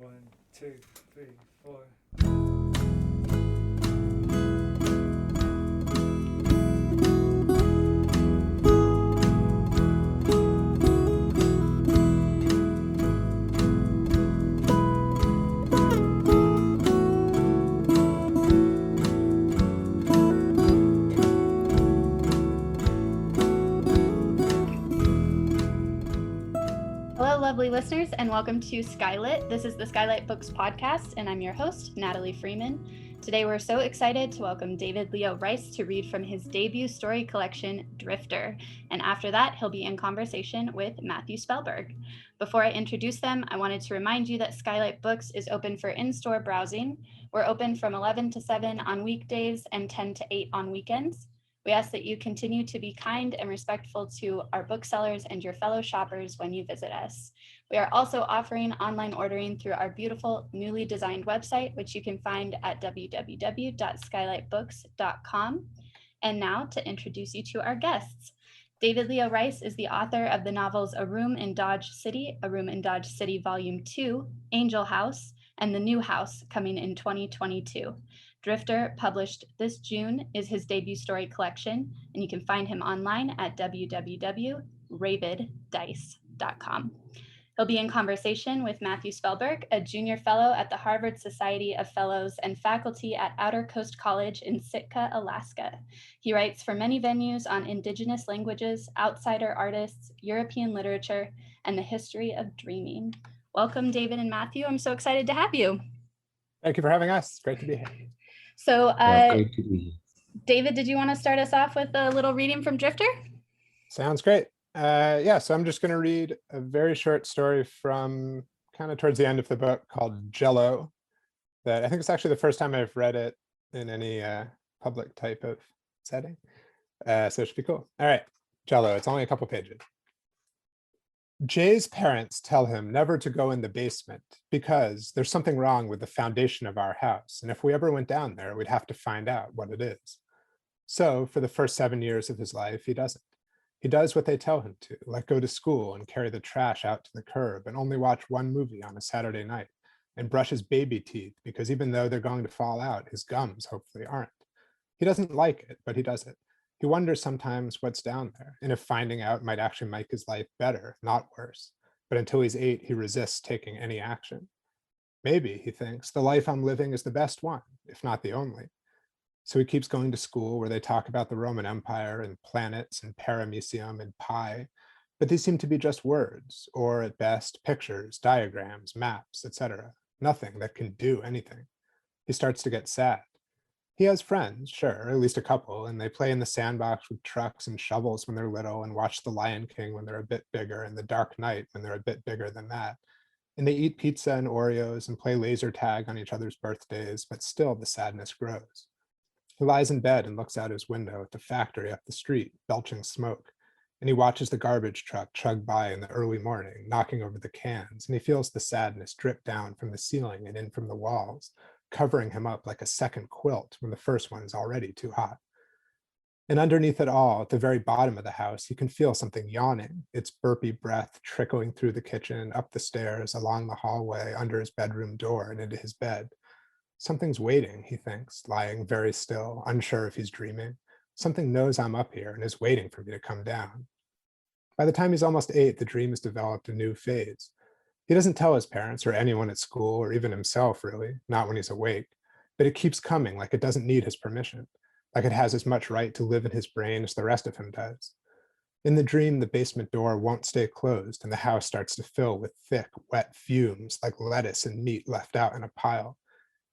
One, two, three, four. Hello, lovely listeners, and welcome to SKYLIT. This is the SKYLIT Books podcast, and I'm your host, Natalie Freeman. Today, we're so excited to welcome David Leo Rice to read from his debut story collection, Drifter. And after that, he'll be in conversation with Matthew Spellberg. Before I introduce them, I wanted to remind you that SKYLIT Books is open for in-store browsing. We're open from 11 to 7 on weekdays and 10 to 8 on weekends. We ask that you continue to be kind and respectful to our booksellers and your fellow shoppers when you visit us. We are also offering online ordering through our beautiful newly designed website, which you can find at www.skylitbooks.com. And now to introduce you to our guests. David Leo Rice is the author of the novels A Room in Dodge City, A Room in Dodge City Volume 2, Angel House, and The New House, coming in 2022. Drifter, published this June, is his debut story collection, and you can find him online at www.raviddice.com. He'll be in conversation with Matthew Spellberg, a junior fellow at the Harvard Society of Fellows and faculty at Outer Coast College in Sitka, Alaska. He writes for many venues on Indigenous languages, outsider artists, European literature, and the history of dreaming. Welcome, David and Matthew. I'm so excited to have you. Thank you for having us. It's great to be here. So, Great to be here. David, did you want to start us off with a little reading from Drifter? Sounds great. So I'm just going to read a very short story from kind of towards the end of the book called Jello, that I think it's actually the first time I've read it in any public type of setting. So it should be cool. All right, Jello, it's only a couple pages. Jay's parents tell him never to go in the basement because there's something wrong with the foundation of our house. And if we ever went down there, we'd have to find out what it is. So for the first 7 years of his life, he doesn't. He does what they tell him to, like go to school and carry the trash out to the curb and only watch one movie on a Saturday night and brush his baby teeth because even though they're going to fall out, his gums hopefully aren't. He doesn't like it, but he does it. He wonders sometimes what's down there and if finding out might actually make his life better, not worse. But until he's 8, he resists taking any action. Maybe, he thinks, the life I'm living is the best one, if not the only. So he keeps going to school where they talk about the Roman Empire and planets and paramecium and pi, but these seem to be just words, or at best, pictures, diagrams, maps, etc. Nothing that can do anything. He starts to get sad. He has friends, sure, at least a couple, and they play in the sandbox with trucks and shovels when they're little and watch The Lion King when they're a bit bigger and The Dark Knight when they're a bit bigger than that. And they eat pizza and Oreos and play laser tag on each other's birthdays, but still the sadness grows. He lies in bed and looks out his window at the factory up the street, belching smoke, and he watches the garbage truck chug by in the early morning, knocking over the cans, and he feels the sadness drip down from the ceiling and in from the walls, covering him up like a second quilt when the first one is already too hot. And underneath it all, at the very bottom of the house, he can feel something yawning, its burpy breath trickling through the kitchen, up the stairs, along the hallway, under his bedroom door, and into his bed. Something's waiting, he thinks, lying very still, unsure if he's dreaming. Something knows I'm up here and is waiting for me to come down. By the time he's almost 8, the dream has developed a new phase. He doesn't tell his parents or anyone at school or even himself, really, not when he's awake, but it keeps coming like it doesn't need his permission, like it has as much right to live in his brain as the rest of him does. In the dream, the basement door won't stay closed and the house starts to fill with thick, wet fumes like lettuce and meat left out in a pile.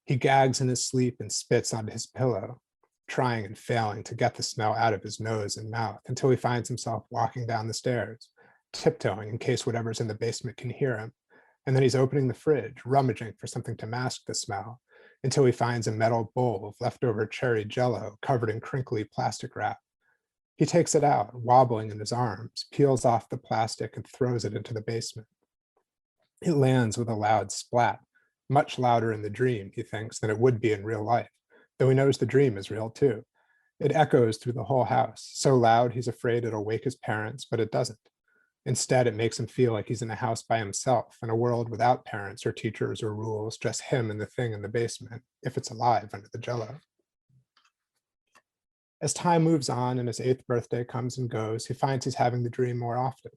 He gags in his sleep and spits onto his pillow, trying and failing to get the smell out of his nose and mouth until he finds himself walking down the stairs, tiptoeing in case whatever's in the basement can hear him. And then he's opening the fridge, rummaging for something to mask the smell, until he finds a metal bowl of leftover cherry jello covered in crinkly plastic wrap. He takes it out, wobbling in his arms, peels off the plastic and throws it into the basement. It lands with a loud splat, much louder in the dream, he thinks, than it would be in real life, though he knows the dream is real too. It echoes through the whole house, so loud he's afraid it'll wake his parents, but it doesn't. Instead, it makes him feel like he's in a house by himself, in a world without parents or teachers or rules, just him and the thing in the basement, if it's alive under the jello. As time moves on and his 8th birthday comes and goes, he finds he's having the dream more often,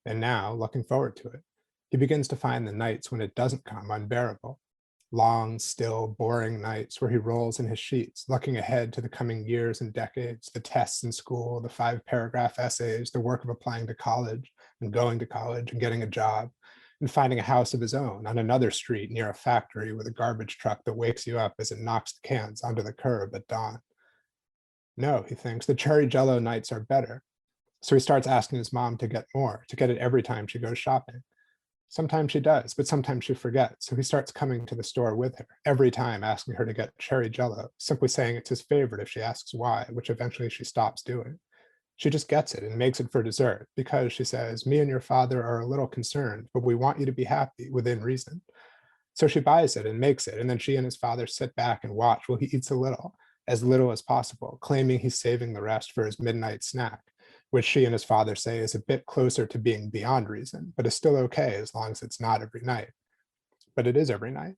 and now, looking forward to it, he begins to find the nights when it doesn't come unbearable. Long, still, boring nights where he rolls in his sheets, looking ahead to the coming years and decades, the tests in school, the 5-paragraph essays, the work of applying to college and going to college and getting a job, and finding a house of his own on another street near a factory with a garbage truck that wakes you up as it knocks the cans onto the curb at dawn. No, he thinks, the cherry jello nights are better. So he starts asking his mom to get more, to get it every time she goes shopping. Sometimes she does, but sometimes she forgets. So he starts coming to the store with her, every time asking her to get cherry jello, simply saying it's his favorite if she asks why, which eventually she stops doing. She just gets it and makes it for dessert because, she says, me and your father are a little concerned, but we want you to be happy within reason. So she buys it and makes it, and then she and his father sit back and watch while he eats a little as possible, claiming he's saving the rest for his midnight snack, which she and his father say is a bit closer to being beyond reason, but is still okay as long as it's not every night. But it is every night.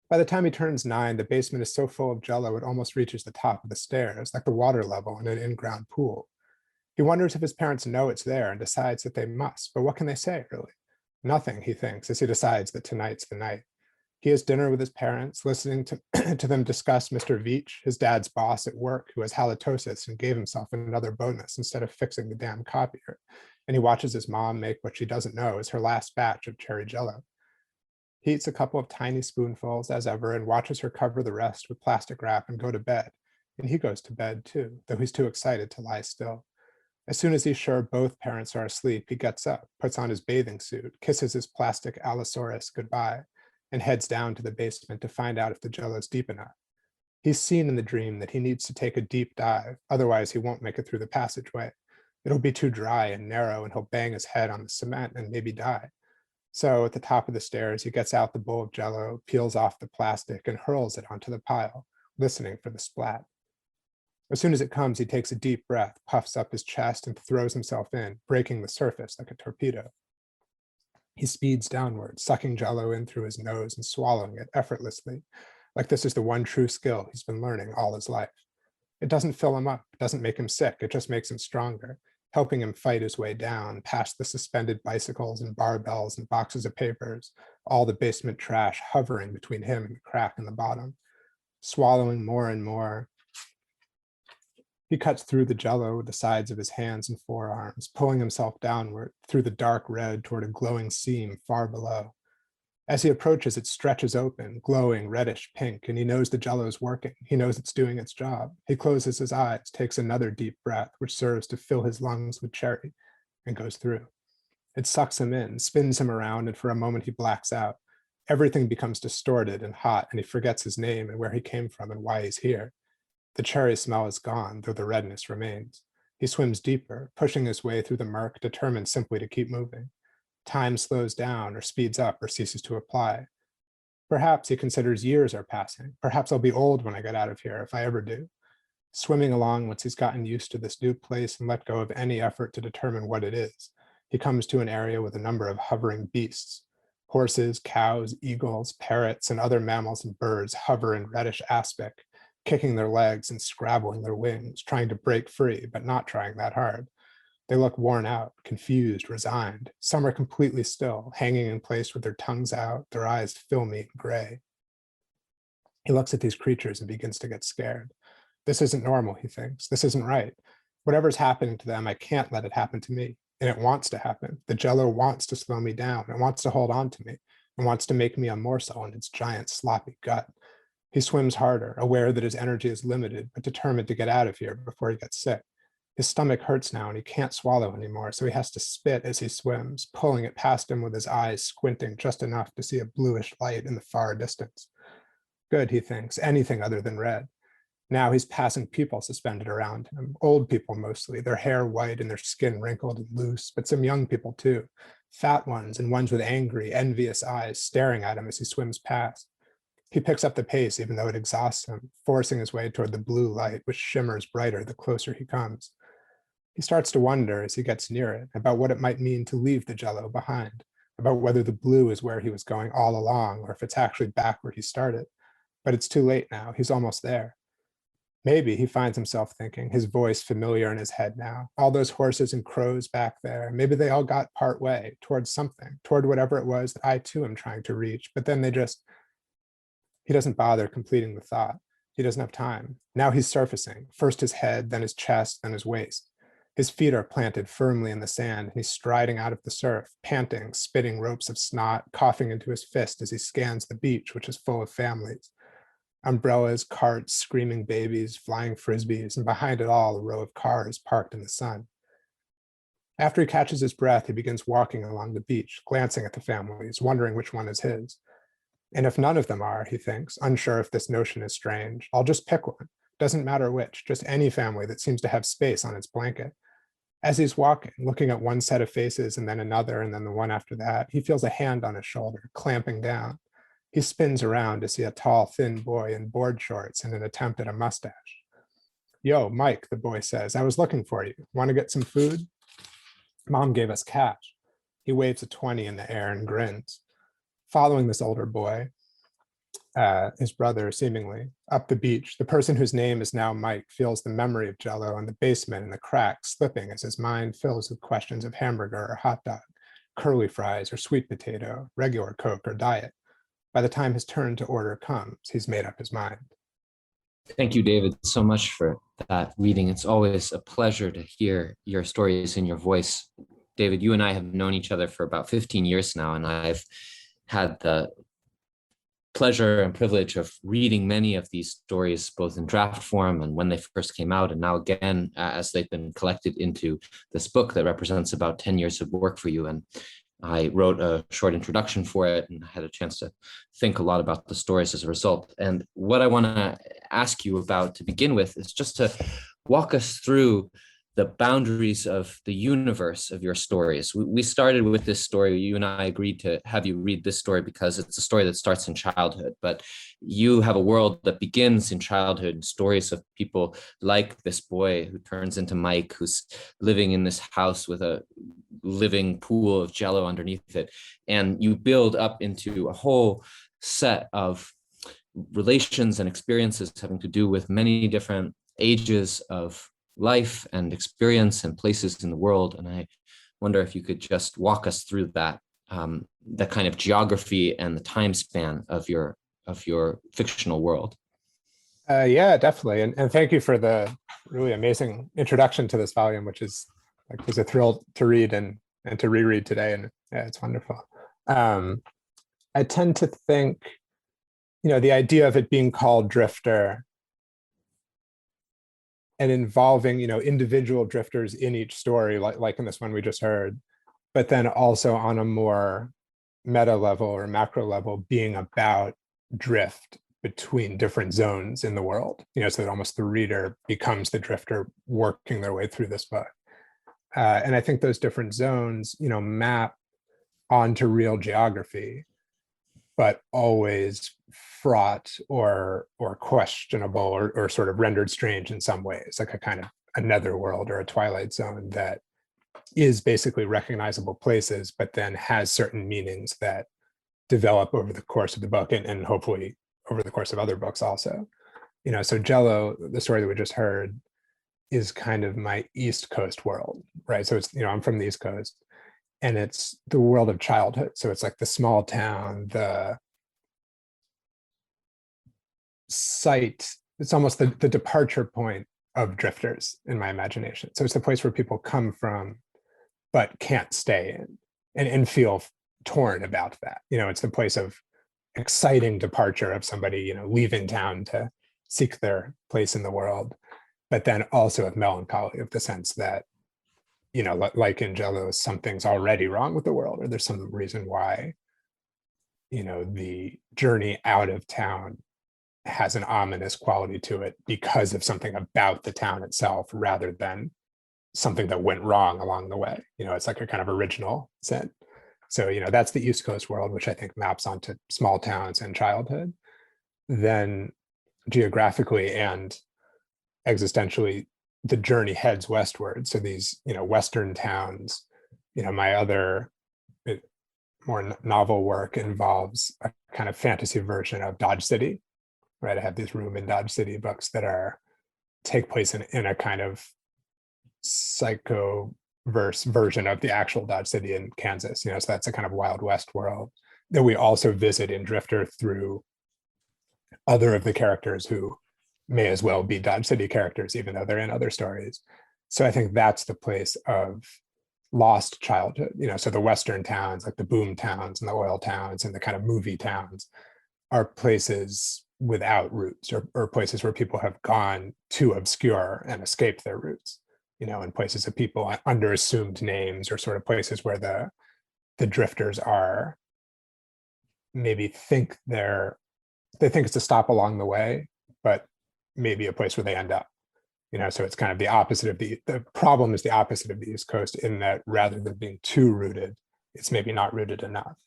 By the time he turns 9, the basement is so full of jello it almost reaches the top of the stairs, like the water level in an in-ground pool. He wonders if his parents know it's there and decides that they must, but what can they say, really? Nothing, he thinks, as he decides that tonight's the night. He has dinner with his parents, listening to, to them discuss Mr. Veach, his dad's boss at work, who has halitosis and gave himself another bonus instead of fixing the damn copier. And he watches his mom make what she doesn't know is her last batch of cherry jello. He eats a couple of tiny spoonfuls as ever and watches her cover the rest with plastic wrap and go to bed. And he goes to bed too, though he's too excited to lie still. As soon as he's sure both parents are asleep, he gets up, puts on his bathing suit, kisses his plastic Allosaurus goodbye, and heads down to the basement to find out if the jello's deep enough. He's seen in the dream that he needs to take a deep dive, otherwise he won't make it through the passageway. It'll be too dry and narrow and he'll bang his head on the cement and maybe die. So at the top of the stairs, he gets out the bowl of jello, peels off the plastic and hurls it onto the pile, listening for the splat. As soon as it comes, he takes a deep breath, puffs up his chest and throws himself in, breaking the surface like a torpedo. He speeds downward, sucking jello in through his nose and swallowing it effortlessly, like this is the one true skill he's been learning all his life. It doesn't fill him up, it doesn't make him sick, it just makes him stronger, helping him fight his way down past the suspended bicycles and barbells and boxes of papers, all the basement trash hovering between him and the crack in the bottom. Swallowing more and more, he cuts through the jello with the sides of his hands and forearms, pulling himself downward through the dark red toward a glowing seam far below. As he approaches, it stretches open, glowing reddish pink, and he knows the jello is working. He knows it's doing its job. He closes his eyes, takes another deep breath, which serves to fill his lungs with cherry, and goes through. It sucks him in, spins him around, and for a moment he blacks out. Everything becomes distorted and hot, and he forgets his name and where he came from and why he's here. The cherry smell is gone, though the redness remains. He swims deeper, pushing his way through the murk, determined simply to keep moving. Time slows down or speeds up or ceases to apply. Perhaps he considers years are passing. Perhaps I'll be old when I get out of here, if I ever do. Swimming along once he's gotten used to this new place and let go of any effort to determine what it is, he comes to an area with a number of hovering beasts. Horses, cows, eagles, parrots, and other mammals and birds hover in reddish aspic, kicking their legs and scrabbling their wings, trying to break free, but not trying that hard. They look worn out, confused, resigned. Some are completely still, hanging in place with their tongues out, their eyes filmy and gray. He looks at these creatures and begins to get scared. This isn't normal, he thinks. This isn't right. Whatever's happening to them, I can't let it happen to me. And it wants to happen. The jello wants to slow me down. It wants to hold on to me. It wants to make me a morsel in its giant sloppy gut. He swims harder, aware that his energy is limited, but determined to get out of here before he gets sick. His stomach hurts now and he can't swallow anymore, so he has to spit as he swims, pulling it past him with his eyes squinting just enough to see a bluish light in the far distance. Good, he thinks, anything other than red. Now he's passing people suspended around him, old people mostly, their hair white and their skin wrinkled and loose, but some young people too, fat ones and ones with angry, envious eyes staring at him as he swims past. He picks up the pace even though it exhausts him, forcing his way toward the blue light, which shimmers brighter the closer he comes. He starts to wonder as he gets near it about what it might mean to leave the Jell-O behind, about whether the blue is where he was going all along or if it's actually back where he started. But it's too late now. He's almost there. Maybe, he finds himself thinking, his voice familiar in his head now. All those horses and crows back there, maybe they all got part way towards something, toward whatever it was that I too am trying to reach. But then he doesn't bother completing the thought. He doesn't have time. Now he's surfacing, first his head, then his chest, then his waist. His feet are planted firmly in the sand, and he's striding out of the surf, panting, spitting ropes of snot, coughing into his fist as he scans the beach, which is full of families. Umbrellas, carts, screaming babies, flying frisbees, and behind it all, a row of cars parked in the sun. After he catches his breath, he begins walking along the beach, glancing at the families, wondering which one is his. And if none of them are, he thinks, unsure if this notion is strange, I'll just pick one. Doesn't matter which, just any family that seems to have space on its blanket. As he's walking, looking at one set of faces and then another and then the one after that, he feels a hand on his shoulder, clamping down. He spins around to see a tall, thin boy in board shorts and an attempt at a mustache. Yo, Mike, the boy says, I was looking for you. Want to get some food? Mom gave us cash. He waves a 20 in the air and grins. Following this older boy, his brother seemingly, up the beach, the person whose name is now Mike feels the memory of Jell-O in the basement and the cracks slipping as his mind fills with questions of hamburger or hot dog, curly fries or sweet potato, regular Coke or diet. By the time his turn to order comes, he's made up his mind. Thank you, David, so much for that reading. It's always a pleasure to hear your stories in your voice. David, you and I have known each other for about 15 years now, and I've had the pleasure and privilege of reading many of these stories, both in draft form and when they first came out, and now again, as they've been collected into this book that represents about 10 years of work for you. And I wrote a short introduction for it and had a chance to think a lot about the stories as a result. And what I want to ask you about to begin with is just to walk us through the boundaries of the universe of your stories. We started with this story. You and I agreed to have you read this story because it's a story that starts in childhood, but you have a world that begins in childhood, stories of people like this boy who turns into Mike, who's living in this house with a living pool of Jell-O underneath it. And you build up into a whole set of relations and experiences having to do with many different ages of life and experience and places in the world. And I wonder if you could just walk us through that, that kind of geography and the time span of your fictional world. Yeah, definitely. And thank you for the really amazing introduction to this volume, which is like was a thrill to read and to reread today. And yeah, it's wonderful. I tend to think, the idea of it being called Drifter and involving, individual drifters in each story, like in this one we just heard, but then also on a more meta level or macro level being about drift between different zones in the world, so that almost the reader becomes the drifter working their way through this book. And I think those different zones, map onto real geography, but always fraught or questionable or sort of rendered strange in some ways, like a kind of another world or a twilight zone that is basically recognizable places, but then has certain meanings that develop over the course of the book and hopefully over the course of other books also. So Jell-O, the story that we just heard, is kind of my East Coast world, right? So it's, I'm from the East Coast, and it's the world of childhood. So it's like the small town, the site, it's almost the departure point of drifters in my imagination. So it's the place where people come from, but can't stay in and feel torn about that. It's the place of exciting departure of somebody, leaving town to seek their place in the world, but then also of melancholy, of the sense that, like in Jell-O, something's already wrong with the world, or there's some reason why, the journey out of town has an ominous quality to it because of something about the town itself rather than something that went wrong along the way. It's like a kind of original sin. So, that's the East Coast world, which I think maps onto small towns and childhood. Then geographically and existentially, the journey heads westward. So these, Western towns, my other more novel work involves a kind of fantasy version of Dodge City, right? I have these Room in Dodge City books that take place in a kind of psycho-verse version of the actual Dodge City in Kansas. So that's a kind of Wild West world that we also visit in Drifter through other of the characters who may as well be Dodge City characters, even though they're in other stories. So I think that's the place of lost childhood. So the Western towns, like the boom towns and the oil towns and the kind of movie towns, are places without roots, or places where people have gone too obscure and escaped their roots, and places of people under assumed names, or sort of places where the drifters are maybe think it's a stop along the way, but maybe a place where they end up. So it's kind of the opposite of the problem is the opposite of the East Coast, in that rather than being too rooted, it's maybe not rooted enough.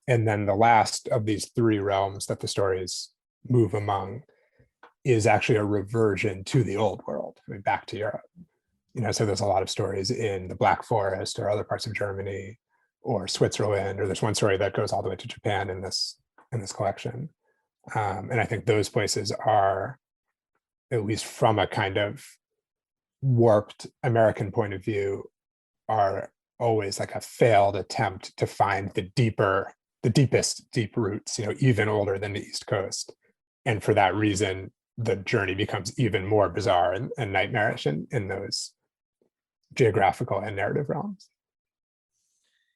And then the last of these three realms that the stories move among is actually a reversion to the old world, back to Europe. So there's a lot of stories in the Black Forest or other parts of Germany or Switzerland, or there's one story that goes all the way to Japan in this collection. And I think those places are, at least from a kind of warped American point of view, are always like a failed attempt to find the deepest deep roots, even older than the East Coast. And for that reason, the journey becomes even more bizarre and nightmarish in those geographical and narrative realms.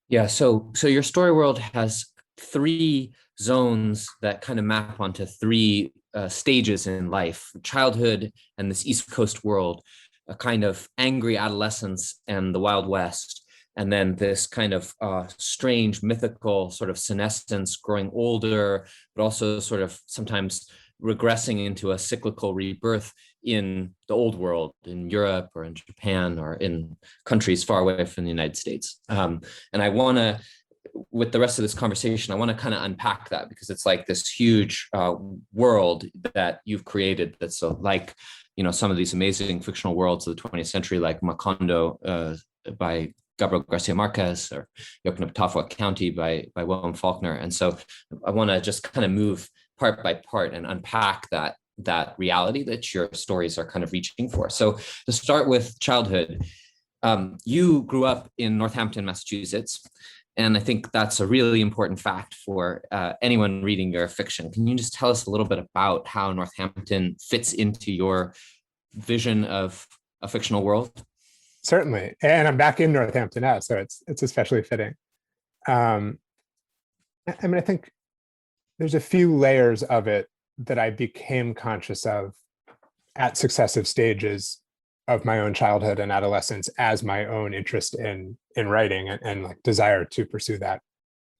Yeah, so your story world has three zones that kind of map onto three stages in life: childhood and this East Coast world, a kind of angry adolescence and the Wild West, and then this kind of strange mythical sort of senescence, growing older, but also sort of sometimes regressing into a cyclical rebirth in the old world, in Europe or in Japan or in countries far away from the United States. And I want to, with the rest of this conversation, I want to kind of unpack that, because it's like this huge world that you've created that's like, some of these amazing fictional worlds of the 20th century, like Macondo by Gabriel Garcia Marquez, or Yokanapatawpha County by William Faulkner. And so I want to just kind of move part by part and unpack that reality that your stories are kind of reaching for. So to start with childhood, you grew up in Northampton, Massachusetts, and I think that's a really important fact for anyone reading your fiction. Can you just tell us a little bit about how Northampton fits into your vision of a fictional world? Certainly, and I'm back in Northampton now, so it's especially fitting. I think there's a few layers of it that I became conscious of at successive stages of my own childhood and adolescence, as my own interest in writing and like desire to pursue that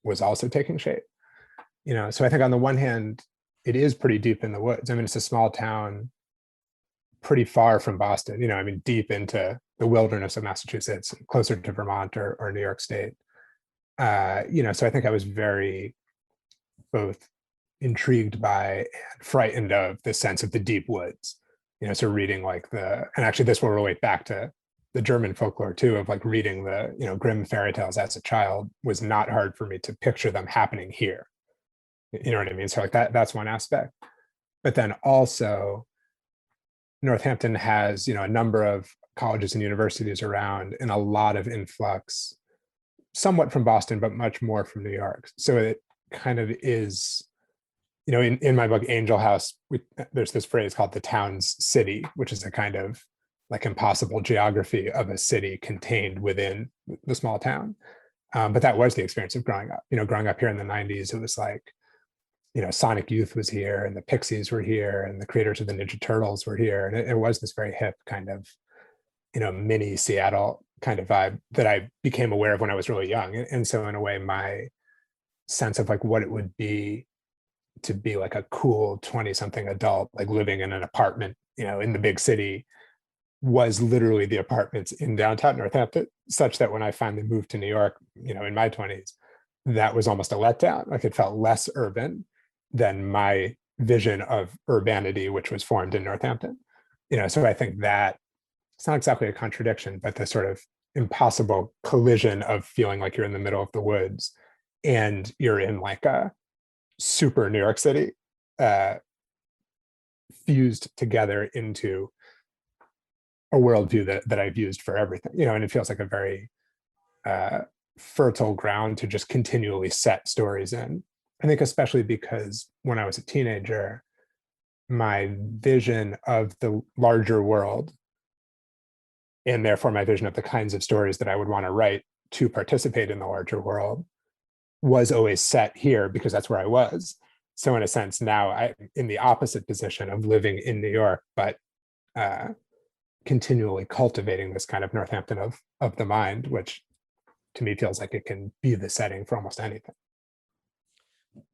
was also taking shape. So I think on the one hand, it is pretty deep in the woods. It's a small town pretty far from Boston, deep into the wilderness of Massachusetts, closer to Vermont or New York State. So I think I was very both intrigued by and frightened of the sense of the deep woods. So reading and actually this will relate back to the German folklore too, of like reading the, Grimm fairy tales as a child was not hard for me to picture them happening here. You know what I mean? So like that's one aspect. But then also Northampton has, a number of colleges and universities around, and a lot of influx, somewhat from Boston, but much more from New York. So it kind of is, in my book, Angel House, there's this phrase called the town's city, which is a kind of like impossible geography of a city contained within the small town. But that was the experience of growing up. Growing up here in the 90s, it was like, Sonic Youth was here, and the Pixies were here, and the creators of the Ninja Turtles were here. And it was this very hip kind of, mini Seattle kind of vibe that I became aware of when I was really young. And so in a way, my sense of like what it would be to be like a cool 20-something adult, like living in an apartment, in the big city, was literally the apartments in downtown Northampton, such that when I finally moved to New York, in my 20s, that was almost a letdown. Like it felt less urban than my vision of urbanity, which was formed in Northampton. So I think that it's not exactly a contradiction, but the sort of impossible collision of feeling like you're in the middle of the woods and you're in like a super New York City, fused together into a worldview that I've used for everything, and it feels like a very fertile ground to just continually set stories in. I think especially because when I was a teenager, my vision of the larger world, and therefore my vision of the kinds of stories that I would want to write to participate in the larger world, was always set here because that's where I was. So in a sense, now I'm in the opposite position of living in New York, but continually cultivating this kind of Northampton of the mind, which to me feels like it can be the setting for almost anything.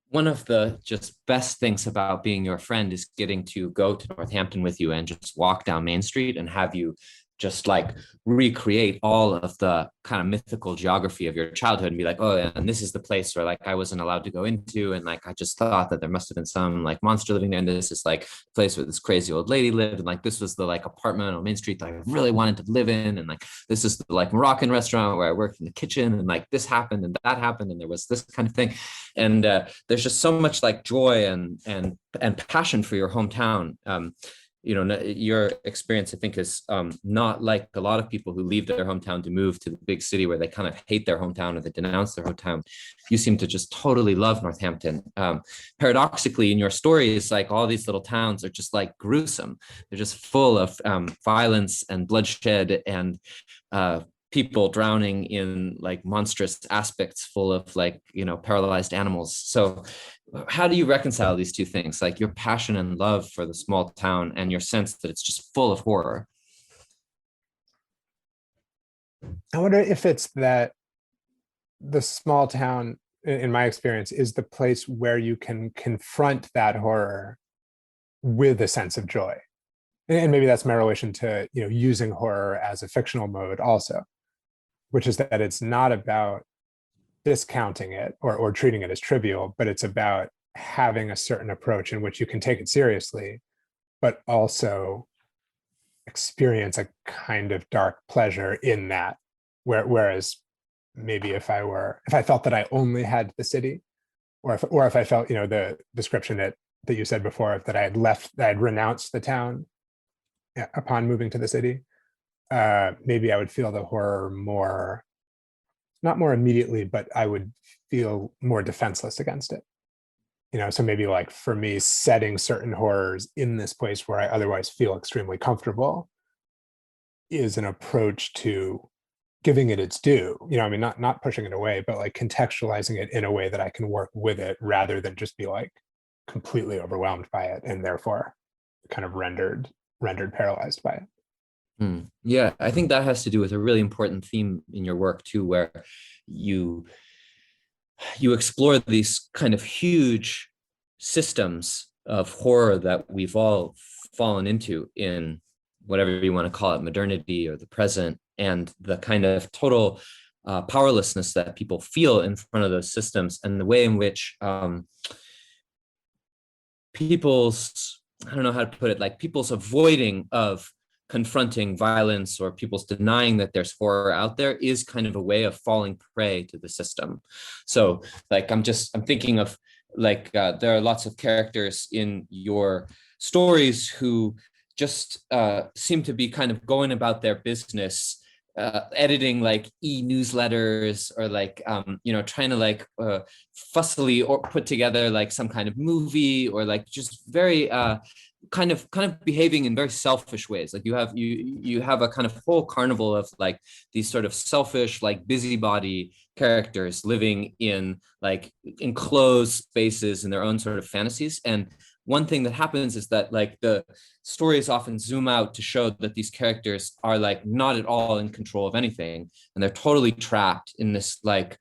One of the just best things about being your friend is getting to go to Northampton with you and just walk down Main Street and have you just like recreate all of the kind of mythical geography of your childhood and be like, oh, and this is the place where like I wasn't allowed to go into. And like, I just thought that there must've been some like monster living there. And this is like a place where this crazy old lady lived. And like, this was the like apartment on Main Street that I really wanted to live in. And like, this is the like Moroccan restaurant where I worked in the kitchen and like this happened and that happened. And there was this kind of thing. And there's just so much like joy and passion for your hometown. Your experience, I think, is not like a lot of people who leave their hometown to move to the big city where they kind of hate their hometown or they denounce their hometown. You seem to just totally love Northampton. Paradoxically, in your stories, like all these little towns are just like gruesome. They're just full of violence and bloodshed and people drowning in like monstrous aspects full of like, paralyzed animals. So how do you reconcile these two things, like your passion and love for the small town and your sense that it's just full of horror? I wonder if it's that the small town, in my experience, is the place where you can confront that horror with a sense of joy. And maybe that's my relation to, using horror as a fictional mode also, which is that it's not about discounting it or treating it as trivial, but it's about having a certain approach in which you can take it seriously, but also experience a kind of dark pleasure in that. Whereas maybe if I felt that I only had the city, or if I felt, the description that you said before, that I had renounced the town upon moving to the city, maybe I would feel the horror more, not more immediately, but I would feel more defenseless against it. So maybe like for me, setting certain horrors in this place where I otherwise feel extremely comfortable is an approach to giving it its due. Not pushing it away, but like contextualizing it in a way that I can work with it rather than just be like completely overwhelmed by it and therefore kind of rendered paralyzed by it. Yeah, I think that has to do with a really important theme in your work too, where you explore these kind of huge systems of horror that we've all fallen into in whatever you want to call it, modernity or the present, and the kind of total powerlessness that people feel in front of those systems, and the way in which people's, I don't know how to put it, like people's avoiding of confronting violence or people's denying that there's horror out there is kind of a way of falling prey to the system. So like, I'm thinking of like, there are lots of characters in your stories who just seem to be kind of going about their business, editing like e-newsletters or like, trying to like fussily or put together like some kind of movie, or like just very, kind of behaving in very selfish ways. Like you have a kind of whole carnival of like these sort of selfish, like busybody characters living in like enclosed spaces in their own sort of fantasies. And one thing that happens is that like the stories often zoom out to show that these characters are like not at all in control of anything, and they're totally trapped in this like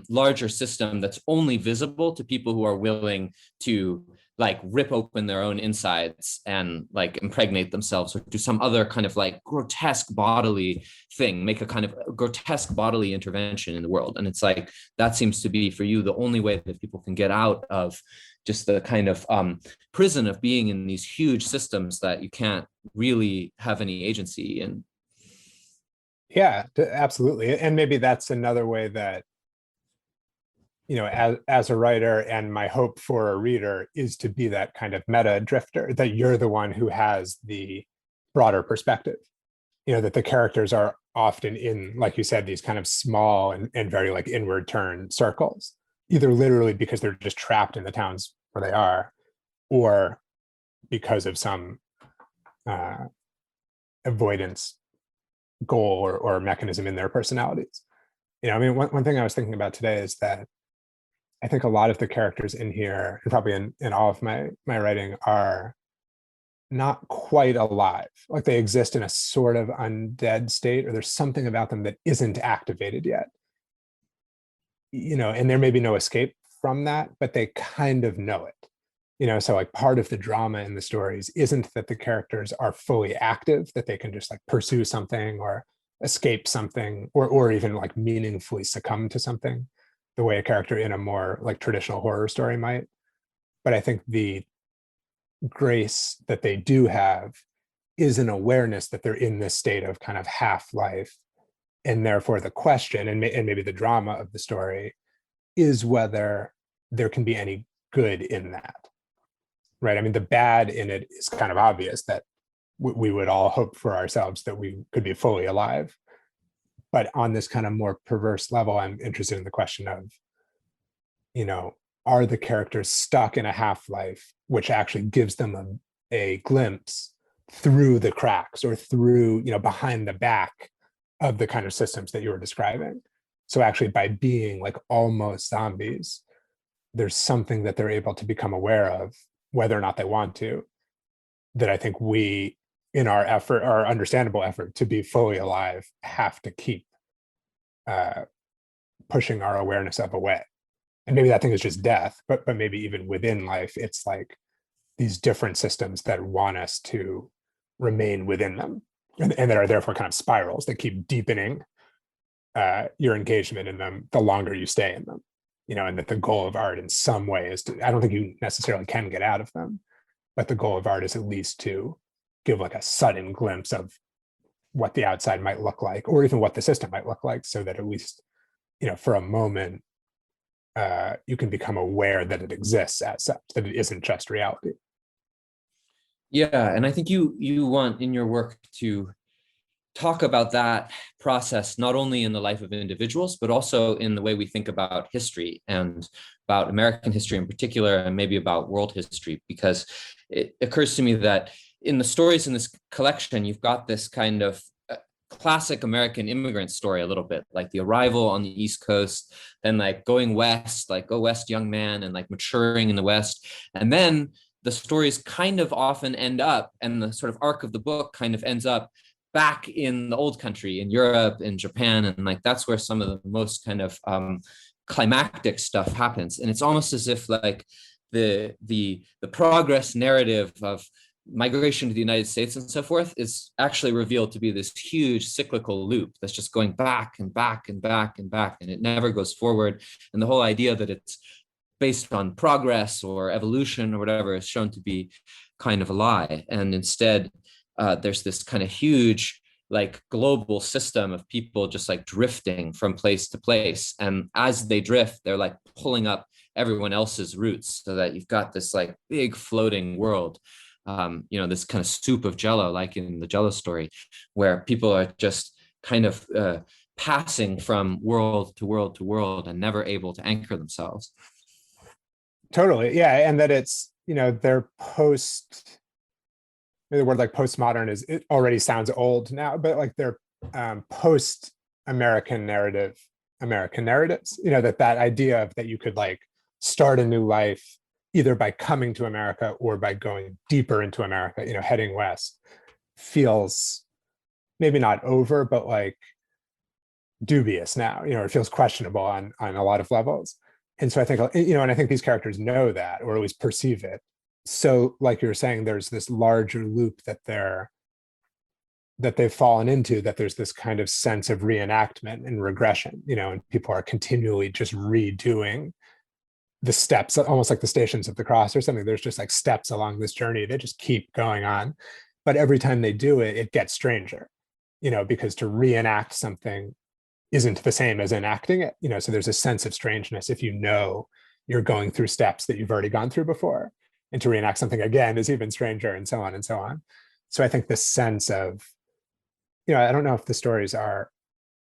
larger system that's only visible to people who are willing to like rip open their own insides and like impregnate themselves, or do some other kind of like grotesque bodily thing, make a kind of grotesque bodily intervention in the world. And it's like, that seems to be for you the only way that people can get out of just the kind of prison of being in these huge systems that you can't really have any agency in. Yeah, absolutely. And maybe that's another way that, you know, as a writer, and my hope for a reader is to be that kind of meta drifter, that you're the one who has the broader perspective, you know, that the characters are often in, like you said, these kind of small and very like inward turn circles, either literally because they're just trapped in the towns where they are, or because of some avoidance goal or mechanism in their personalities. You know, I mean, one thing I was thinking about today is that I think a lot of the characters in here, and probably in all of my writing, are not quite alive. Like they exist in a sort of undead state, or there's something about them that isn't activated yet. You know, and there may be no escape from that, but they kind of know it. You know, so like part of the drama in the stories isn't that the characters are fully active, that they can just like pursue something or escape something, or even like meaningfully succumb to something, the way a character in a more like traditional horror story might. But I think the grace that they do have is an awareness that they're in this state of kind of half-life. And therefore the question, and maybe the drama of the story, is whether there can be any good in that, right? I mean, the bad in it is kind of obvious, that we would all hope for ourselves that we could be fully alive. But on this kind of more perverse level, I'm interested in the question of, you know, are the characters stuck in a half-life, which actually gives them a glimpse through the cracks, or through, you know, behind the back of the kind of systems that you were describing. So actually by being like almost zombies, there's something that they're able to become aware of, whether or not they want to, that I think we, in our effort, our understandable effort to be fully alive, have to keep pushing our awareness of away. And maybe that thing is just death, but maybe even within life, it's like these different systems that want us to remain within them, and that are therefore kind of spirals that keep deepening your engagement in them the longer you stay in them. You know, and that the goal of art in some way is to, I don't think you necessarily can get out of them, but the goal of art is at least to give like a sudden glimpse of what the outside might look like, or even what the system might look like, so that at least, you know, for a moment, you can become aware that it exists as such, that it isn't just reality. Yeah, and I think you want in your work to talk about that process, not only in the life of individuals, but also in the way we think about history, and about American history in particular, and maybe about world history, because it occurs to me that in the stories in this collection, you've got this kind of classic American immigrant story, a little bit like the arrival on the East Coast, then like going west, like go west young man, and like maturing in the West. And then the stories kind of often end up, and the sort of arc of the book kind of ends up back in the old country, in Europe, in Japan. And like, that's where some of the most kind of climactic stuff happens. And it's almost as if like the progress narrative of migration to the United States and so forth is actually revealed to be this huge cyclical loop that's just going back and back and back and back, and it never goes forward. And the whole idea that it's based on progress or evolution or whatever is shown to be kind of a lie. And instead, there's this kind of huge like global system of people just like drifting from place to place. And as they drift, they're like pulling up everyone else's roots, so that you've got this like big floating world. You know, this kind of soup of Jello, like in the Jello story, where people are just kind of passing from world to world to world and never able to anchor themselves. Totally, yeah, and that it's, you know, they're post. The word like postmodern is, it already sounds old now, but like they're post American narratives. You know, that idea of that you could like start a new life either by coming to America or by going deeper into America, you know, heading west, feels maybe not over, but like dubious now. You know, it feels questionable on a lot of levels. And so I think, you know, and I think these characters know that, or at least perceive it. so like you were saying, there's this larger loop that they've fallen into, that there's this kind of sense of reenactment and regression, and people are continually just redoing the steps, almost like the Stations of the Cross or something. There's just like steps along this journey. They just keep going on. But every time they do it, it gets stranger, because to reenact something isn't the same as enacting it, so there's a sense of strangeness if you're going through steps that you've already gone through before. And to reenact something again is even stranger, and so on and so on. So I think this sense of, I don't know if the stories are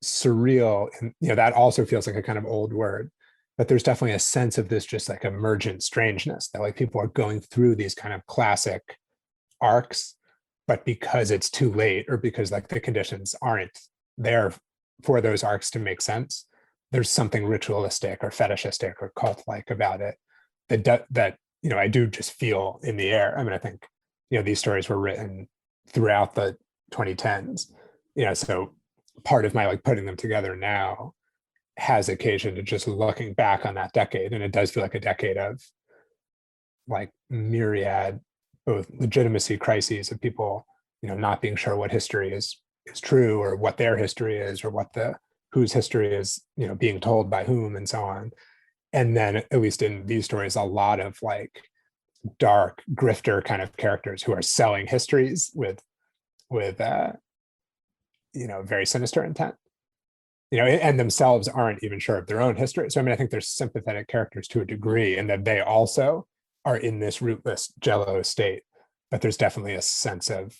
surreal, and that also feels like a kind of old word, but there's definitely a sense of this just like emergent strangeness, that like people are going through these kind of classic arcs, but because it's too late, or because like the conditions aren't there for those arcs to make sense, there's something ritualistic or fetishistic or cult-like about it that I do just feel in the air. I mean, I think these stories were written throughout the 2010s, so part of my like putting them together now has occasion to just looking back on that decade, and it does feel like a decade of like myriad both legitimacy crises of people not being sure what history is true, or what their history is, or whose history is being told by whom, and so on. And then at least in these stories, a lot of like dark grifter kind of characters who are selling histories with very sinister intent, and themselves aren't even sure of their own history. So I mean, I think there's sympathetic characters to a degree, and that they also are in this rootless jello state, but there's definitely a sense of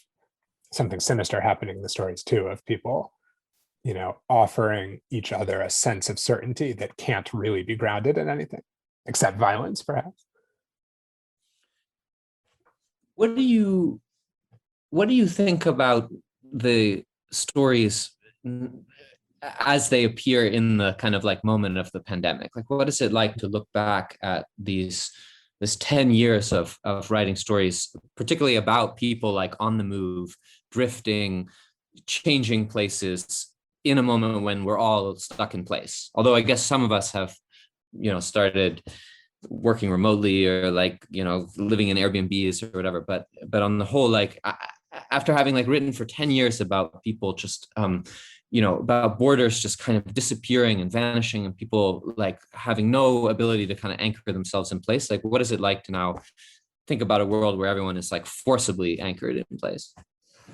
something sinister happening in the stories too, of people offering each other a sense of certainty that can't really be grounded in anything except violence, perhaps. What do you think about the stories as they appear in the kind of like moment of the pandemic? Like, what is it like to look back at this 10 years of writing stories, particularly about people like on the move, drifting, changing places in a moment when we're all stuck in place? Although I guess some of us have, started working remotely, or like, living in Airbnbs or whatever. But on the whole, like after having like written for 10 years about people just, about borders just kind of disappearing and vanishing, and people like having no ability to kind of anchor themselves in place, like what is it like to now think about a world where everyone is like forcibly anchored in place?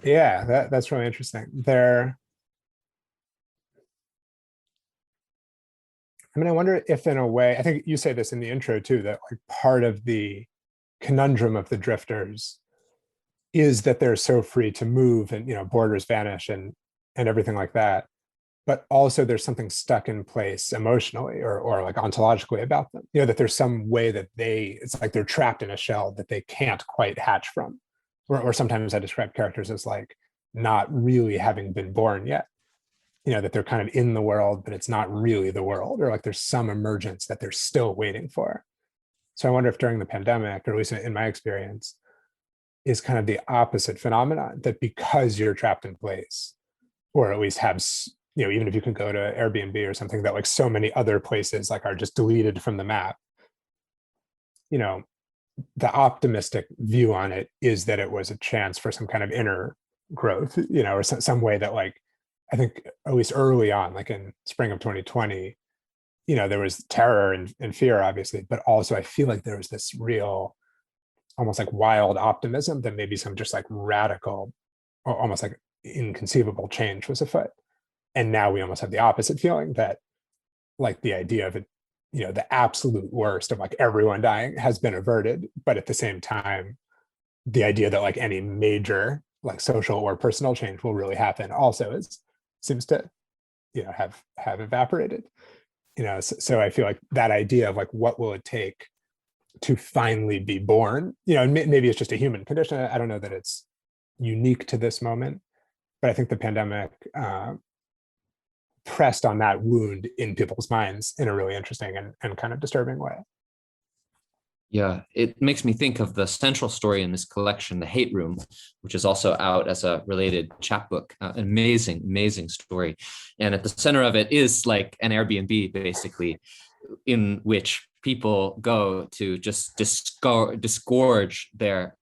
Yeah, that's really interesting. I mean, I wonder if in a way, I think you say this in the intro too, that like part of the conundrum of the drifters is that they're so free to move, and borders vanish and everything like that, but also there's something stuck in place emotionally or like ontologically about them, that there's some way that it's like they're trapped in a shell that they can't quite hatch from, or sometimes I describe characters as like not really having been born yet, that they're kind of in the world, but it's not really the world, or like there's some emergence that they're still waiting for. So I wonder if during the pandemic, or at least in my experience, is kind of the opposite phenomenon, that because you're trapped in place, or at least have, even if you can go to Airbnb or something, that like so many other places like are just deleted from the map, the optimistic view on it is that it was a chance for some kind of inner growth, or some way that like, I think at least early on, like in spring of 2020, there was terror and fear, obviously, but also I feel like there was this real, almost like wild optimism that maybe some just like radical, or almost like inconceivable change was afoot. And now we almost have the opposite feeling, that like the idea of it, the absolute worst of like everyone dying has been averted, but at the same time, the idea that like any major like social or personal change will really happen also seems to have evaporated. So I feel like that idea of like what will it take to finally be born, and maybe it's just a human condition. I don't know that it's unique to this moment, but I think the pandemic pressed on that wound in people's minds in a really interesting and kind of disturbing way. Yeah, it makes me think of the central story in this collection, The Hate Room, which is also out as a related chapbook. An amazing, amazing story. And at the center of it is like an Airbnb, basically. in which people go to just disgorge their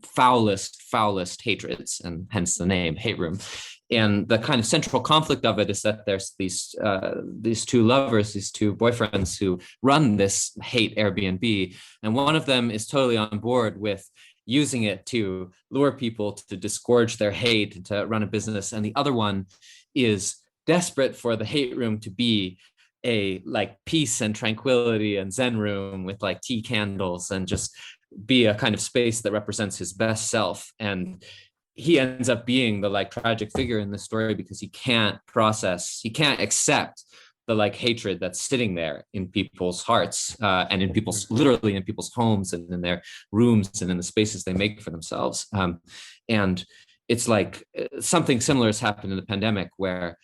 foulest hatreds, and hence the name Hate Room. And the kind of central conflict of it is that there's these two lovers, these two boyfriends who run this hate Airbnb, and one of them is totally on board with using it to lure people to disgorge their hate and to run a business, and the other one is desperate for the hate room to be a like peace and tranquility and Zen room with like tea candles and just be a kind of space that represents his best self. And he ends up being the like tragic figure in the story because he can't accept the like hatred that's sitting there in people's hearts, and in people's, literally in people's homes and in their rooms and in the spaces they make for themselves. And it's like something similar has happened in the pandemic, where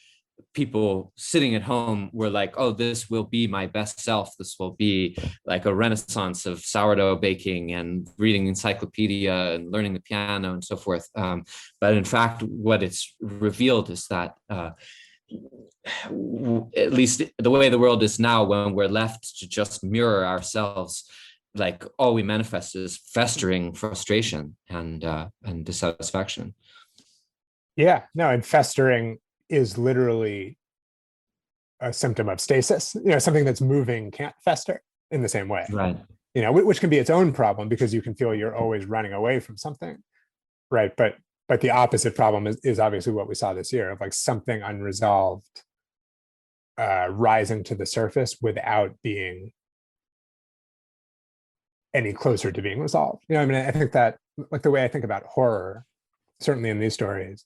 people sitting at home were like, oh, this will be my best self. This will be like a renaissance of sourdough baking and reading encyclopedia and learning the piano and so forth. But in fact, what it's revealed is that at least the way the world is now, when we're left to just mirror ourselves, like all we manifest is festering frustration and dissatisfaction. Yeah, no, and festering is literally a symptom of stasis. Something that's moving can't fester in the same way. Right. Which can be its own problem because you can feel you're always running away from something, right? But the opposite problem is obviously what we saw this year, of like something unresolved rising to the surface without being any closer to being resolved. I think that, like, the way I think about horror, certainly in these stories,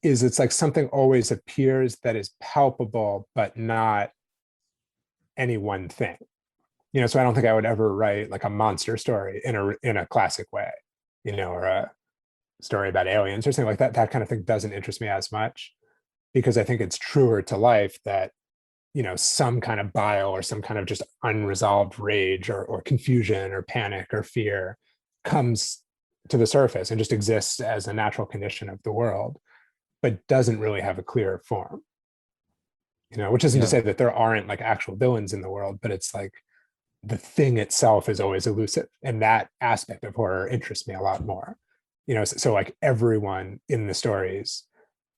is it's like something always appears that is palpable, but not any one thing. So I don't think I would ever write like a monster story in a classic way, or a story about aliens or something like that. That kind of thing doesn't interest me as much, because I think it's truer to life that, some kind of bile or some kind of just unresolved rage or confusion or panic or fear comes to the surface and just exists as a natural condition of the world, but doesn't really have a clear form, which isn't to say that there aren't like actual villains in the world, but it's like the thing itself is always elusive. And that aspect of horror interests me a lot more, so like everyone in the stories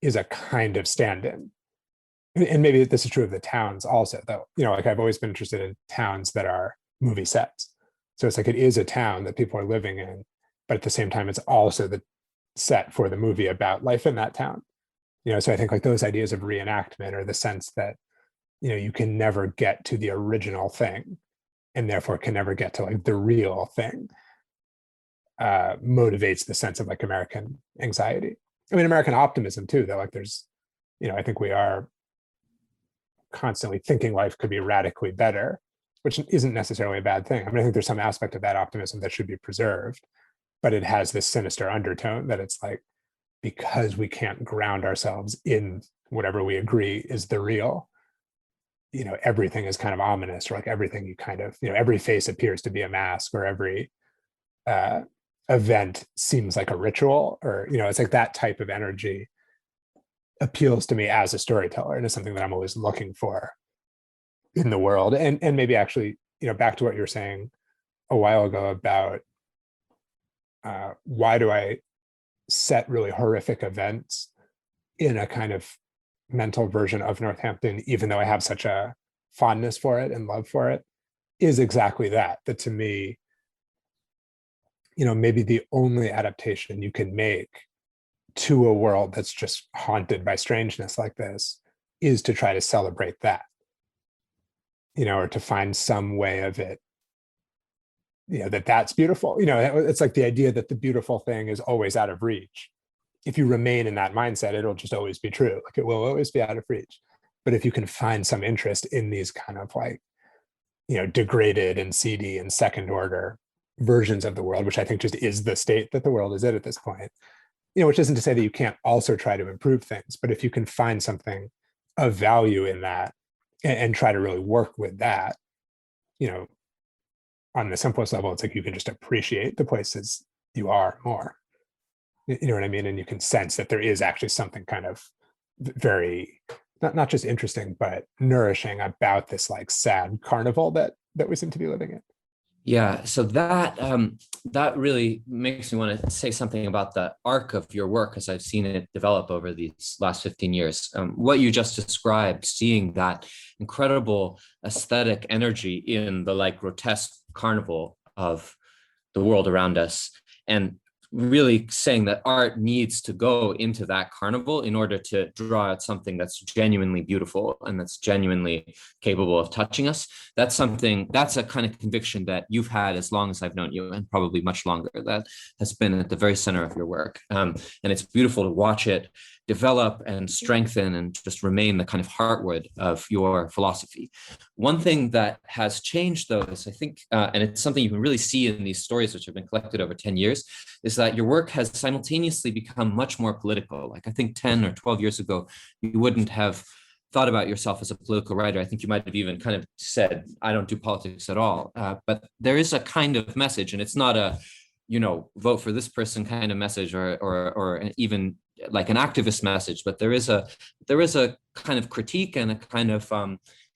is a kind of stand-in. And maybe this is true of the towns also, though, like I've always been interested in towns that are movie sets. So it's like, it is a town that people are living in, but at the same time, it's also the set for the movie about life in that town. So I think like those ideas of reenactment, or the sense that, you can never get to the original thing and therefore can never get to like the real thing, motivates the sense of like American anxiety. I mean, American optimism too, though, like there's, I think we are constantly thinking life could be radically better, which isn't necessarily a bad thing. I mean, I think there's some aspect of that optimism that should be preserved, but it has this sinister undertone that it's like, because we can't ground ourselves in whatever we agree is the real, everything is kind of ominous, or like everything you kind of, every face appears to be a mask, or every event seems like a ritual, or, it's like that type of energy appeals to me as a storyteller, and is something that I'm always looking for in the world. And maybe actually, back to what you were saying a while ago about why do I set really horrific events in a kind of mental version of Northampton, even though I have such a fondness for it and love for it, is exactly that to me, maybe the only adaptation you can make to a world that's just haunted by strangeness like this is to try to celebrate that, or to find some way of it, that's beautiful. It's like the idea that the beautiful thing is always out of reach. If you remain in that mindset, it'll just always be true. Like it will always be out of reach. But if you can find some interest in these kind of like, degraded and seedy and second order versions of the world, which I think just is the state that the world is in at this point, which isn't to say that you can't also try to improve things, but if you can find something of value in that and try to really work with that, on the simplest level, it's like you can just appreciate the places you are more. You know what I mean? And you can sense that there is actually something kind of very not just interesting, but nourishing about this like sad carnival that we seem to be living in. Yeah, so that really makes me want to say something about the arc of your work as I've seen it develop over these last 15 years. What you just described, seeing that incredible aesthetic energy in the like grotesque carnival of the world around us, and really saying that art needs to go into that carnival in order to draw out something that's genuinely beautiful and that's genuinely capable of touching us. That's a kind of conviction that you've had as long as I've known you, and probably much longer. That has been at the very center of your work. And it's beautiful to watch it develop and strengthen and just remain the kind of heartwood of your philosophy. One thing that has changed, though, is I think, and it's something you can really see in these stories which have been collected over 10 years, is that your work has simultaneously become much more political. Like I think 10 or 12 years ago, you wouldn't have thought about yourself as a political writer. I think you might have even kind of said, I don't do politics at all. But there is a kind of message, and it's not a, vote for this person kind of message or even like an activist message, but there is a kind of critique and a kind of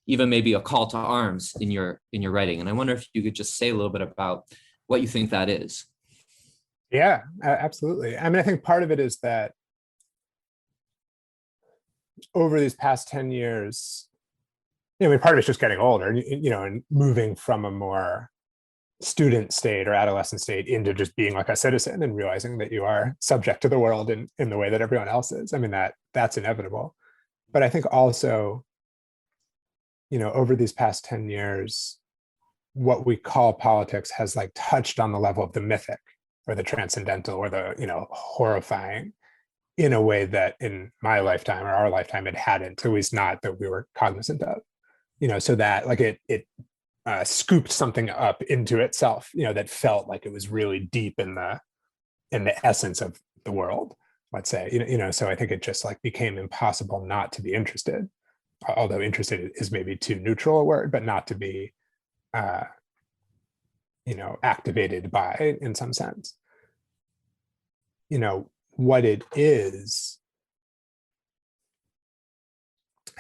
even maybe a call to arms in your writing. And I wonder if you could just say a little bit about what you think that is. Yeah, absolutely. I mean, I think part of it is that over these past 10 years, part of it's just getting older, and moving from a more student state or adolescent state into just being like a citizen and realizing that you are subject to the world in the way that everyone else is. I mean, that's inevitable. But I think also, over these past 10 years, what we call politics has like touched on the level of the mythic or the transcendental or the, horrifying in a way that in my lifetime or our lifetime, it hadn't, at least not that we were cognizant of, so that like it scooped something up into itself, that felt like it was really deep in the essence of the world, let's say, so I think it just like became impossible not to be interested, although interested is maybe too neutral a word, but not to be, activated by in some sense. What it is,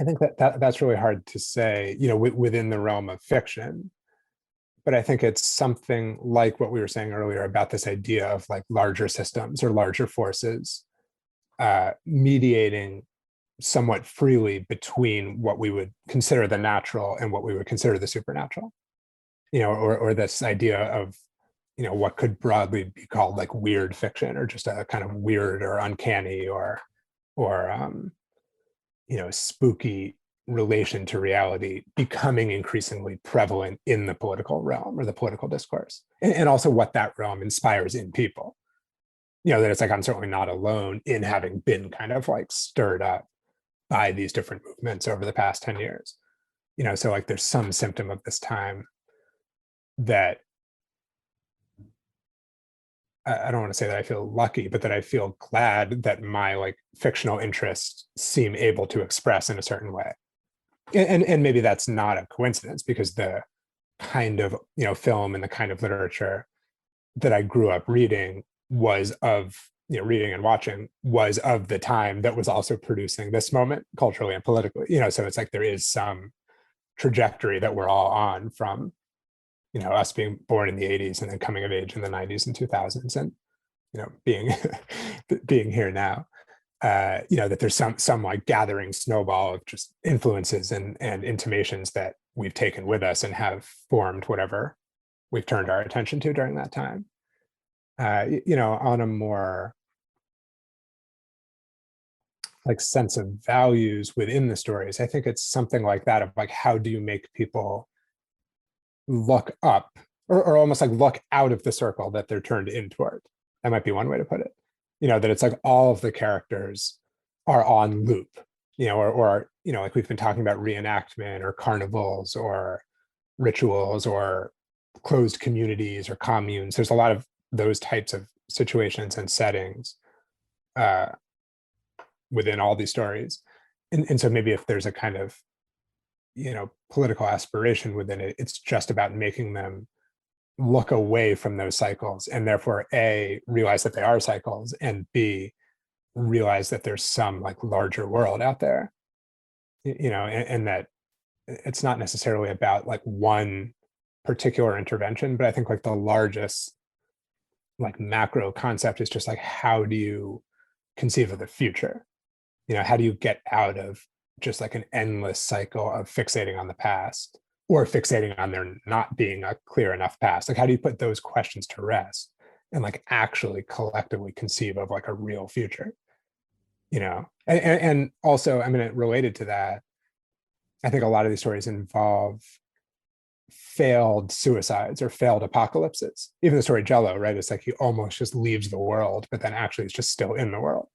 I think that's really hard to say, within the realm of fiction. But I think it's something like what we were saying earlier about this idea of like larger systems or larger forces mediating somewhat freely between what we would consider the natural and what we would consider the supernatural, or this idea of, what could broadly be called like weird fiction, or just a kind of weird or uncanny or spooky relation to reality becoming increasingly prevalent in the political realm or the political discourse, and also what that realm inspires in people. That it's like, I'm certainly not alone in having been kind of like stirred up by these different movements over the past 10 years. So like there's some symptom of this time that I don't want to say that I feel lucky, but that I feel glad that my like fictional interests seem able to express in a certain way. And maybe that's not a coincidence, because the kind of, film and the kind of literature that I grew up reading was of, reading and watching was of the time that was also producing this moment culturally and politically, so it's like there is some trajectory that we're all on from, us being born in the 80s and then coming of age in the 90s and 2000s and, being being here now, that there's some like gathering snowball of just influences and intimations that we've taken with us and have formed whatever we've turned our attention to during that time. On a more like sense of values within the stories, I think it's something like that of like, how do you make people look up or almost like look out of the circle that they're turned in toward? That might be one way to put it. That it's like all of the characters are on loop, or like we've been talking about reenactment or carnivals or rituals or closed communities or communes. There's a lot of those types of situations and settings within all these stories. And so maybe if there's a kind of, political aspiration within it, it's just about making them look away from those cycles, and therefore A, realize that they are cycles, and B, realize that there's some like larger world out there. and that it's not necessarily about like one particular intervention, but I think like the largest like macro concept is just like, how do you conceive of the future? How do you get out of just like an endless cycle of fixating on the past, or fixating on there not being a clear enough past? Like, how do you put those questions to rest and like actually collectively conceive of like a real future? And also, I mean, related to that, I think a lot of these stories involve failed suicides or failed apocalypses. Even the story Jello, right? It's like he almost just leaves the world, but then actually is just still in the world.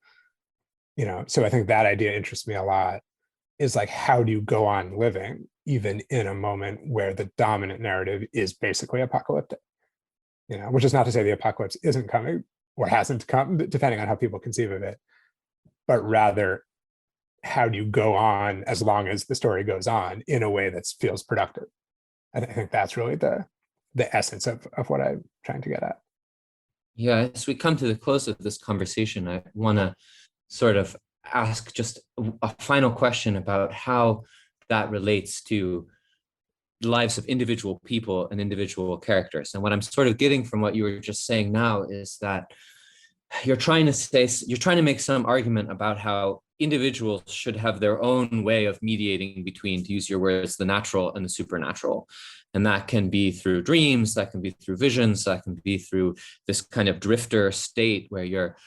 So I think that idea interests me a lot, is like, how do you go on living even in a moment where the dominant narrative is basically apocalyptic? Which is not to say the apocalypse isn't coming or hasn't come, depending on how people conceive of it, but rather, how do you go on as long as the story goes on in a way that feels productive? I think that's really the essence of what I'm trying to get at. Yeah, as we come to the close of this conversation, I want to sort of ask just a final question about how that relates to the lives of individual people and individual characters. And what I'm sort of getting from what you were just saying now is that you're trying to make some argument about how individuals should have their own way of mediating between, to use your words, the natural and the supernatural. And that can be through dreams, that can be through visions, that can be through this kind of drifter state where you're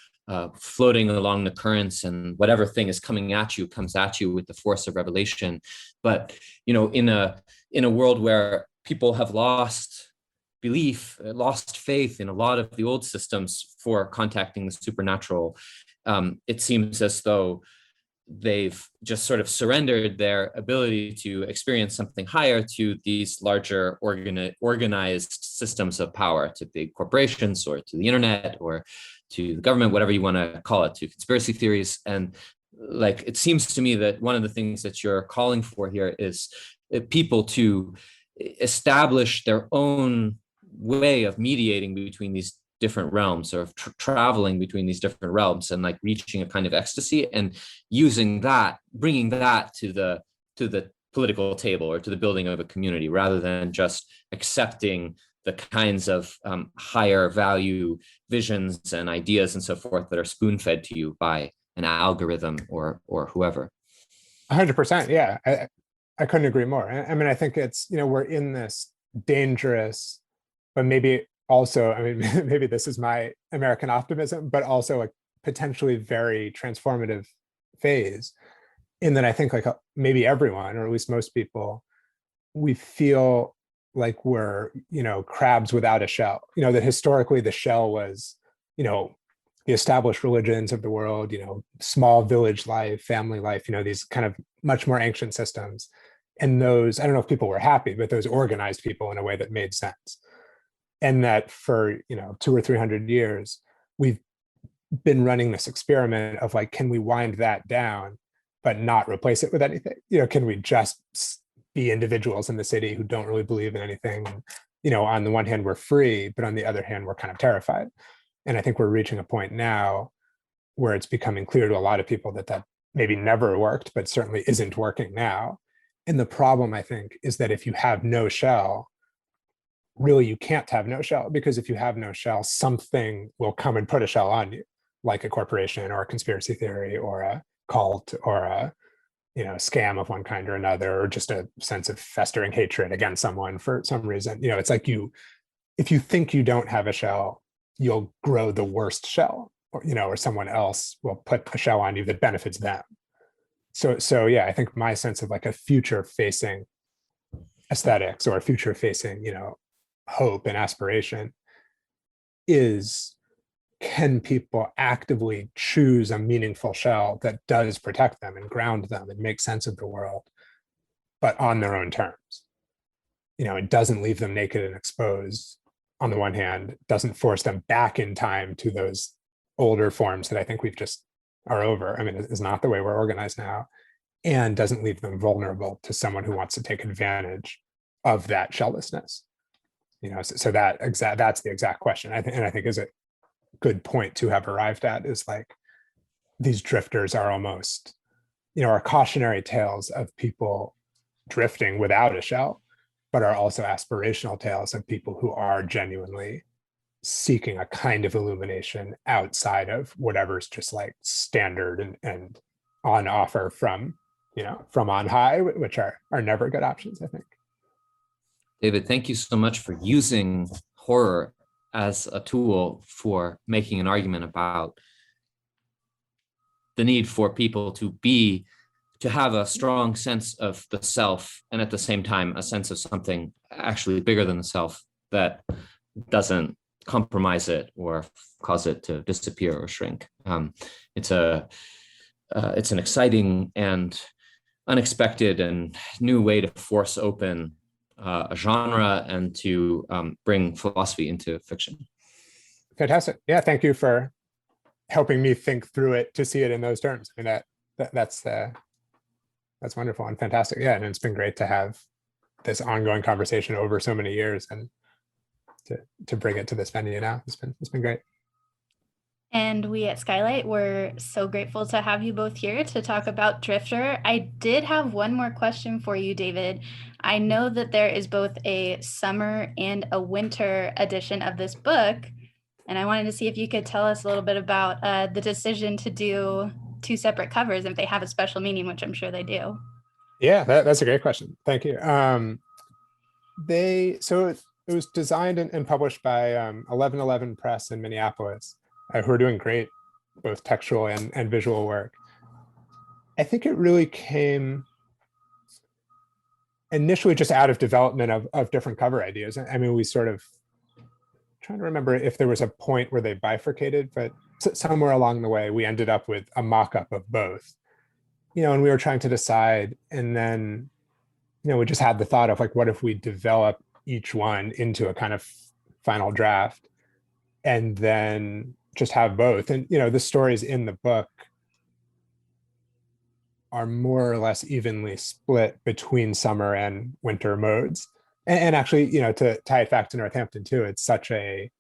floating along the currents, and whatever thing is coming at you comes at you with the force of revelation. But in a world where people have lost belief, lost faith in a lot of the old systems for contacting the supernatural, it seems as though they've just sort of surrendered their ability to experience something higher to these larger organized systems of power, to big corporations or to the internet or to the government, whatever you want to call it, to conspiracy theories. And like, it seems to me that one of the things that you're calling for here is people to establish their own way of mediating between these different realms, or traveling between these different realms, and like reaching a kind of ecstasy, and using that, bringing that to the political table or to the building of a community, rather than just accepting the kinds of higher value visions and ideas and so forth that are spoon-fed to you by an algorithm or whoever. 100%. Yeah, I couldn't agree more. I mean, I think it's, we're in this dangerous, but maybe also, I mean, maybe this is my American optimism, but also a potentially very transformative phase, in that I think like maybe everyone, or at least most people, we feel like we're, crabs without a shell. That historically the shell was, the established religions of the world, small village life, family life, these kind of much more ancient systems. And those, I don't know if people were happy, but those organized people in a way that made sense. And that for, 200 or 300 years, we've been running this experiment of like, can we wind that down, but not replace it with anything? Can we just be individuals in the city who don't really believe in anything? On the one hand, we're free, but on the other hand, we're kind of terrified. And I think we're reaching a point now where it's becoming clear to a lot of people that maybe never worked, but certainly isn't working now. And the problem, I think, is that if you have no shell, really you can't have no shell, because if you have no shell, something will come and put a shell on you, like a corporation or a conspiracy theory or a cult or a scam of one kind or another, or just a sense of festering hatred against someone for some reason. It's like if you think you don't have a shell, you'll grow the worst shell, or someone else will put a shell on you that benefits them. So yeah, I think my sense of like a future facing aesthetics, or a future facing, hope and aspiration, is, can people actively choose a meaningful shell that does protect them and ground them and make sense of the world, but on their own terms? It doesn't leave them naked and exposed on the one hand, doesn't force them back in time to those older forms that I think we've just are over. I mean, it's not the way we're organized now, and doesn't leave them vulnerable to someone who wants to take advantage of that shelllessness. So that's the exact question. I think is a good point to have arrived at, is like, these drifters are almost are cautionary tales of people drifting without a shell, but are also aspirational tales of people who are genuinely seeking a kind of illumination outside of whatever's just like standard and on offer from on high, which are never good options, I think. David, thank you so much for using horror as a tool for making an argument about the need for people to have a strong sense of the self, and at the same time a sense of something actually bigger than the self that doesn't compromise it or cause it to disappear or shrink. It's an exciting and unexpected and new way to force open a genre and to bring philosophy into fiction. Fantastic. Yeah, thank you for helping me think through it to see it in those terms. I mean, that's wonderful and fantastic. Yeah, and it's been great to have this ongoing conversation over so many years and to bring it to this venue now. It's been great. And we at SKYLIT were so grateful to have you both here to talk about Drifter. I did have one more question for you, David. I know that there is both a summer and a winter edition of this book, and I wanted to see if you could tell us a little bit about the decision to do two separate covers, if they have a special meaning, which I'm sure they do. Yeah, that's a great question. Thank you. It was designed and published by 1111 Press in Minneapolis, who are doing great, both textual and visual work. I think it really came initially just out of development of different cover ideas. I mean, we sort of trying to remember if there was a point where they bifurcated, but somewhere along the way, we ended up with a mock-up of both, and we were trying to decide. And then, we just had the thought of like, what if we develop each one into a kind of final draft and then just have both? And, the stories in the book are more or less evenly split between summer and winter modes. And actually, to tie it back to Northampton too, it's such a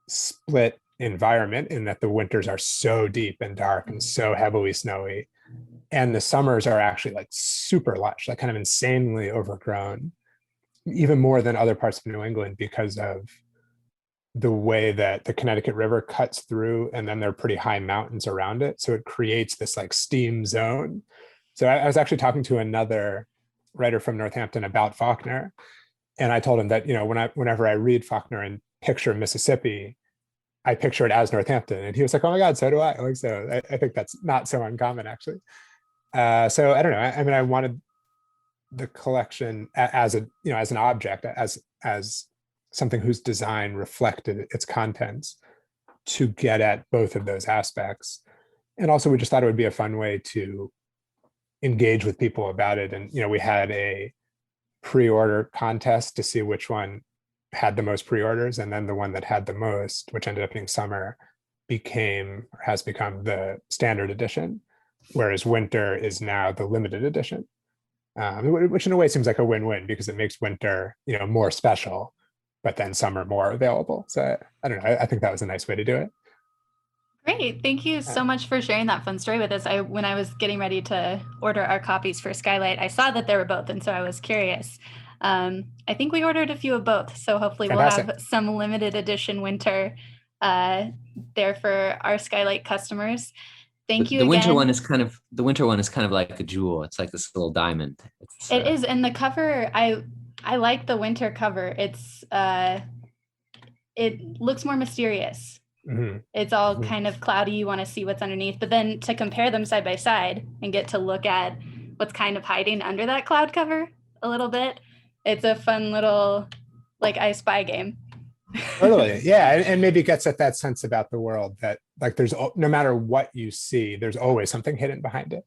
split environment in that the winters are so deep and dark and so heavily snowy. And the summers are actually like super lush, like kind of insanely overgrown, even more than other parts of New England because of the way that the Connecticut River cuts through, and then there are pretty high mountains around it. So it creates this like steam zone. So I was actually talking to another writer from Northampton about Faulkner. And I told him that, whenever I read Faulkner and picture Mississippi, I picture it as Northampton. And he was like, oh my God, so do I. Like, so I think that's not so uncommon, actually. So I don't know. I mean, I wanted the collection as an object, as something whose design reflected its contents, to get at both of those aspects. And also, we just thought it would be a fun way to engage with people about it. And, we had a pre-order contest to see which one had the most pre-orders, and then the one that had the most, which ended up being summer, has become the standard edition, whereas winter is now the limited edition, which in a way seems like a win-win because it makes winter, more special, but then summer more available. So I don't know. I think that was a nice way to do it. Great. Thank you so much for sharing that fun story with us. When I was getting ready to order our copies for SKYLIT, I saw that there were both, and so I was curious. I think we ordered a few of both, so hopefully Fantastic. We'll have some limited edition winter there for our SKYLIT customers. Thank you. The winter again. one is kind of like a jewel. It's like this little diamond. It is, and the cover, I like the winter cover. It looks more mysterious. Mm-hmm. It's all kind of cloudy. You want to see what's underneath, but then to compare them side by side and get to look at what's kind of hiding under that cloud cover a little bit. It's a fun little like I Spy game. Totally. Yeah. And maybe it gets at that sense about the world that like there's no matter what you see, there's always something hidden behind it.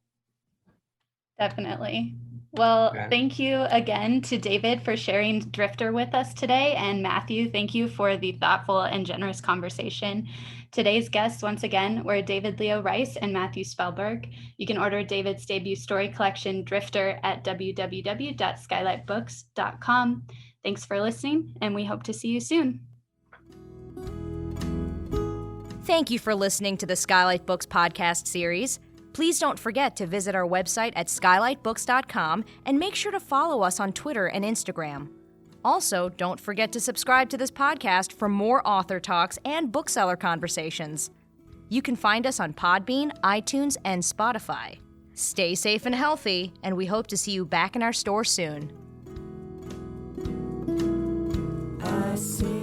Definitely. Well, Yeah. Thank you again to David for sharing Drifter with us today. And Matthew, thank you for the thoughtful and generous conversation. Today's guests, once again, were David Leo Rice and Matthew Spellberg. You can order David's debut story collection, Drifter, at www.skylitbooks.com. Thanks for listening, and we hope to see you soon. Thank you for listening to the SKYLIT Books podcast series. Please don't forget to visit our website at skylitbooks.com and make sure to follow us on Twitter and Instagram. Also, don't forget to subscribe to this podcast for more author talks and bookseller conversations. You can find us on Podbean, iTunes, and Spotify. Stay safe and healthy, and we hope to see you back in our store soon. I see